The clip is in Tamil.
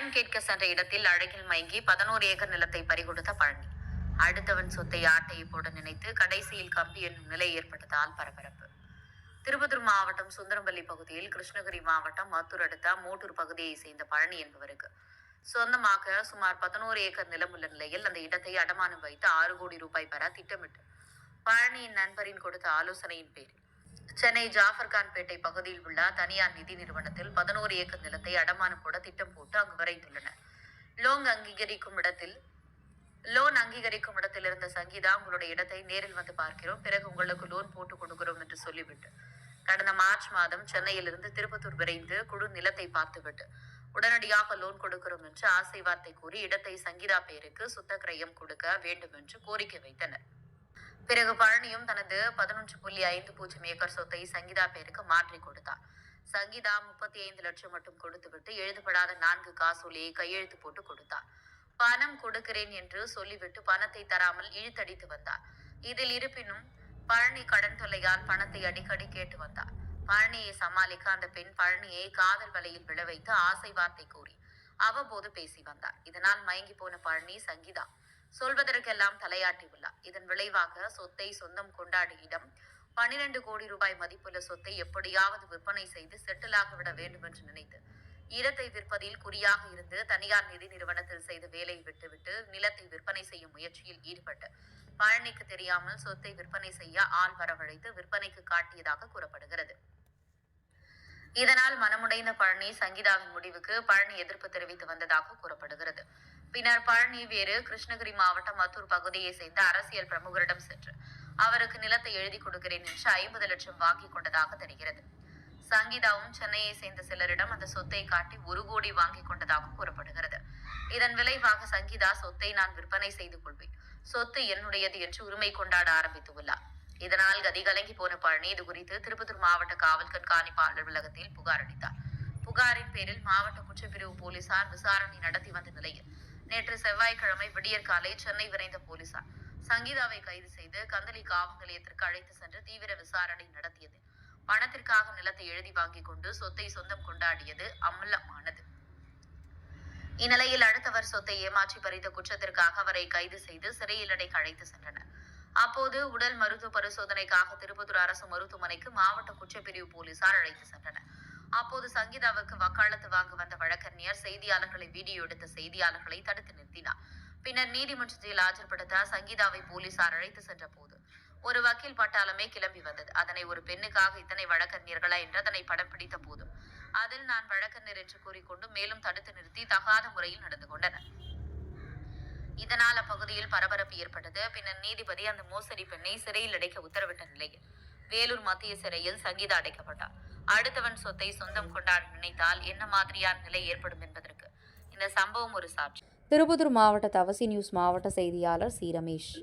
பயன் கேட்க சென்ற இடத்தில் அழகில் மயங்கி 11 ஏக்கர் நிலத்தை பறிகொடுத்த பழனி. அடுத்தவன் சொத்தை ஆட்டையை போட நினைத்து கடைசியில் கம்பி என்னும் நிலை ஏற்பட்டதால் பரபரப்பு. திருப்பத்தூர் மாவட்டம் சுந்தரம்பள்ளி பகுதியில் கிருஷ்ணகிரி மாவட்டம் மத்தூர் அடுத்த மூட்டூர் பகுதியை சேர்ந்த பழனி என்பவருக்கு சொந்தமாக சுமார் 11 ஏக்கர் நிலம் உள்ள நிலையில் அந்த இடத்தை அடமானம் வைத்து 6 கோடி ரூபாய் பெற திட்டமிட்டு பழனியின் நண்பரின் கொடுத்த ஆலோசனையின் பேரில் சென்னை ஜாஃபர்கான்பேட்டை பகுதியில் உள்ள தனியார் நிதி நிறுவனத்தில் 11 ஏக்கர் நிலத்தை அடமானம் போட திட்டம் போட்டு அங்கு விரைந்துள்ளனர். லோன் அங்கீகரிக்கும் இடத்தில் இருந்த சங்கீதா, உங்களுடைய இடத்தை நேரில் வந்து பார்க்கிறோம், பிறகு உங்களுக்கு லோன் போட்டு கொடுக்கிறோம் என்று சொல்லிவிட்டு கடந்த மார்ச் மாதம் சென்னையிலிருந்து திருப்பத்தூர் விரைந்து குழு நிலத்தை பார்த்துவிட்டு உடனடியாக லோன் கொடுக்கிறோம் என்று ஆசை வார்த்தை கூறி இடத்தை சங்கீதா பெயருக்கு சுத்தக்கிரயம் கொடுக்க வேண்டும் என்று கோரிக்கை வைத்தனர். பிறகு பழனியும் தனது 11.50 ஏக்கர் சொத்தை சங்கீதா பெயருக்கு மாற்றி கொடுத்தார். சங்கீதா 35 லட்சம் மட்டும் கொடுத்துவிட்டு எழுதப்படாத 4 காசோலையை கையெழுத்து போட்டு கொடுத்தார். பணம் கொடுக்கிறேன் என்று சொல்லிவிட்டு பணத்தை தராமல் இழுத்தடித்து வந்தார். இதில் இருப்பினும் பழனி கடன் தொல்லையால் பணத்தை அடிக்கடி கேட்டு வந்தார். பழனியை சமாளிக்க அந்த பெண் பழனியை காதல் வலையில் விழ வைத்து ஆசை வார்த்தை கூறி அவ்வப்போது பேசி வந்தார். இதனால் மயங்கி போன பழனி சங்கீதா சொல்வதற்கெல்லாம் தலையாட்டி உள்ளார். இதன் விளைவாக சொத்தை சொந்தம் கொண்டாடிய இடம் 12 கோடி ரூபாய் மதிப்புள்ள சொத்தை எப்படியாவது விற்பனை செய்து செட்டிலாகிவிட வேண்டும் என்று நினைத்து இடத்தை விற்பதில் குறியாக இருந்து தனியார் நிதி நிறுவனத்தில் செய்த வேலையை விட்டுவிட்டு நிலத்தை விற்பனை செய்யும் முயற்சியில் ஈடுபட்டு பழனிக்கு தெரியாமல் சொத்தை விற்பனை செய்ய ஆள் வரவழைத்து விற்பனைக்கு காட்டியதாக கூறப்படுகிறது. இதனால் மனமுடைந்த பழனி சங்கீதாவின் முடிவுக்கு பழனி எதிர்ப்பு தெரிவித்து வந்ததாக கூறப்படுகிறது. பின்னர் பழனி வேறு கிருஷ்ணகிரி மாவட்டம் மத்தூர் பகுதியை சேர்ந்த அரசியல் பிரமுகரிடம் சென்று அவருக்கு நிலத்தை எழுதி கொடுக்கிறேன் என்று 50 லட்சம் வாங்கி கொண்டதாக தெரிகிறது. சங்கீதாவும் சென்னையை சேர்ந்த சிலரிடம் அந்த சொத்தை காட்டி 1 கோடி வாங்கி கொண்டதாக கூறப்படுகிறது. இதன் விளைவாக சங்கீதா சொத்தை நான் விற்பனை செய்து கொள்வேன், சொத்து என்னுடையது என்று உரிமை கொண்டாட ஆரம்பித்துள்ளார். இதனால் கதிகலங்கி போன பழனி இது குறித்து திருப்பத்தூர் மாவட்ட காவல் கண்காணிப்பு அலுவலகத்தில் புகார் அளித்தார். புகாரின் பேரில் மாவட்ட குற்றப்பிரிவு போலீசார் விசாரணை நடத்தி வந்த நிலையில் நேற்று செவ்வாய்க்கிழமை விடியற்காலை சென்னை விரைந்த போலீசார் சங்கீதாவை கைது செய்து கந்தளி காவல் நிலையத்திற்கு அழைத்து சென்று தீவிர விசாரணை நடத்தியது. பணத்திற்காக நிலத்தை எழுதி வாங்கிக் கொண்டு சொத்தை சொந்தம் கொண்டாடியது அமலமானது. இந்நிலையில் அடுத்தவர் சொத்தை ஏமாற்றி பறித்த குற்றத்திற்காக அவரை கைது செய்து சிறையில் அடைக்க அழைத்து சென்றனர். அப்போது உடல் மருத்துவ பரிசோதனைக்காக திருப்பத்தூர் அரசு மருத்துவமனைக்கு மாவட்ட குற்றப்பிரிவு போலீசார் அழைத்து சென்றனர். அப்போது சங்கீதாவுக்கு வக்காலத்து வாங்க வந்த வழக்கறிஞர் செய்தியாளர்களை வீடியோ எடுத்த செய்தியாளர்களை தடுத்து நிறுத்தினார். பின்னர் நீதிமன்றத்தில் ஆஜர்படுத்த சங்கீதாவை போலீசார் அழைத்து சென்ற போது ஒரு வக்கீல் பட்டாளமே கிளம்பி வந்தது. அதனை ஒரு பெண்ணுக்காக இத்தனை வழக்கறிஞர்களா என்று அதனை படம் பிடித்த போதும் அதில் நான் வழக்கறிஞர் என்று கூறிக்கொண்டு மேலும் தடுத்து நிறுத்தி தகாத முறையில் நடந்து கொண்டனர். இதனால் அப்பகுதியில் பரபரப்பு ஏற்பட்டது. பின்னர் நீதிபதி அந்த மோசடி பெண்ணை சிறையில் அடைக்க உத்தரவிட்ட நிலையில் வேலூர் மத்திய சிறையில் சங்கீதா அடைக்கப்பட்டார். அடுத்தவன் சொத்தை சொந்தம் கொண்டாட நினைத்தால் என்ன மாதிரியான நிலை ஏற்படும் என்பதற்கு இந்த சம்பவம் ஒரு சாட்சி. திருப்பத்தூர் மாவட்ட தவசி நியூஸ் மாவட்ட செய்தியாளர் சி ரமேஷ்.